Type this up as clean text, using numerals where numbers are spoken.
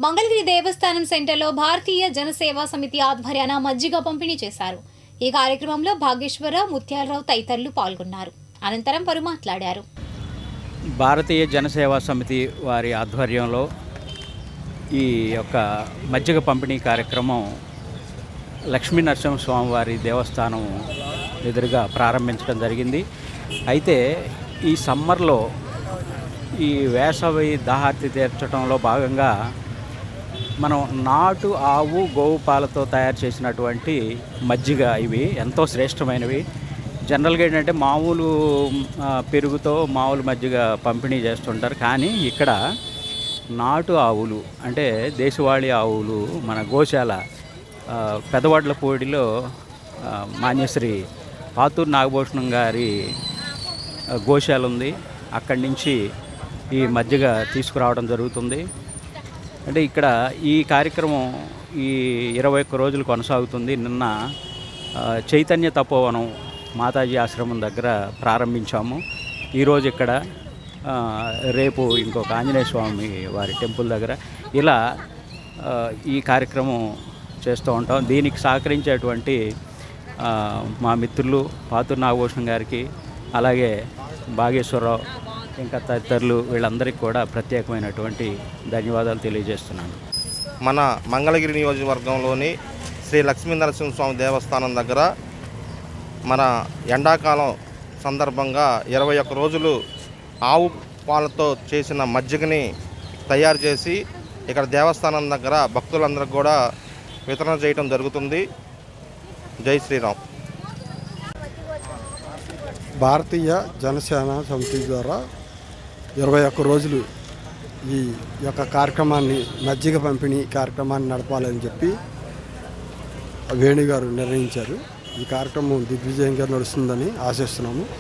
మంగళగిరి దేవస్థానం సెంటర్లో భారతీయ జనసేవా సమితి ఆధ్వర్యాన మజ్జిగ పంపిణీ చేశారు. ఈ కార్యక్రమంలో భాగేశ్వరరావు, ముత్యాలరావు తదితరులు పాల్గొన్నారు. అనంతరం వారు మాట్లాడారు. భారతీయ జనసేవా సమితి వారి ఆధ్వర్యంలో ఈ యొక్క మజ్జిగ పంపిణీ కార్యక్రమం లక్ష్మీ నరసింహస్వామి వారి దేవస్థానం ఎదురుగా ప్రారంభించడం జరిగింది. అయితే ఈ సమ్మర్లో ఈ వేసవి దాహార్తి తీర్చడంలో భాగంగా మనం నాటు ఆవు గోవు పాలతో తయారు చేసినటువంటి మజ్జిగ ఇవి ఎంతో శ్రేష్టమైనవి. జనరల్గా ఏంటంటే మామూలు పెరుగుతో మామూలు మజ్జిగ పంపిణీ చేస్తుంటారు. కానీ ఇక్కడ నాటు ఆవులు అంటే దేశవాళీ ఆవులు మన గోశాల పెదవడ్లపూడిలో మాన్యశ్రీ పాతూరు నాగభూషణం గారి గోశాల ఉంది. అక్కడి నుంచి ఈ మజ్జిగ తీసుకురావడం జరుగుతుంది. అంటే ఇక్కడ ఈ కార్యక్రమం ఈ 21 రోజులు కొనసాగుతుంది. నిన్న చైతన్య తపోవనం మాతాజీ ఆశ్రమం దగ్గర ప్రారంభించాము. ఈరోజు ఇక్కడ రేపు ఇంకొక ఆంజనేయ స్వామి వారి టెంపుల్ దగ్గర ఇలా ఈ కార్యక్రమం చేస్తూ ఉంటాం. దీనికి సహకరించేటువంటి మా మిత్రులు పాతూరు నాగభూషణం గారికి, అలాగే భాగేశ్వరరావు, ఇంకా తదితరులు వీళ్ళందరికీ కూడా ప్రత్యేకమైనటువంటి ధన్యవాదాలు తెలియజేస్తున్నాను. మన మంగళగిరి నియోజకవర్గంలోని శ్రీ లక్ష్మీ నరసింహస్వామి దేవస్థానం దగ్గర మన ఎండాకాలం సందర్భంగా 21 రోజులు ఆవు పాలతో చేసిన మజ్జిగని తయారు చేసి ఇక్కడ దేవస్థానం దగ్గర భక్తులందరికీ కూడా వితరణ చేయడం జరుగుతుంది. జై శ్రీరామ్. భారతీయ జనసేన సమితి ద్వారా 21 రోజులు ఈ యొక్క కార్యక్రమాన్ని మజ్జిగ పంపిణీ కార్యక్రమాన్ని నడపాలని చెప్పి వేణుగారు నిర్ణయించారు. ఈ కార్యక్రమం దిగ్విజయంగా నడుస్తుందని ఆశిస్తున్నాము.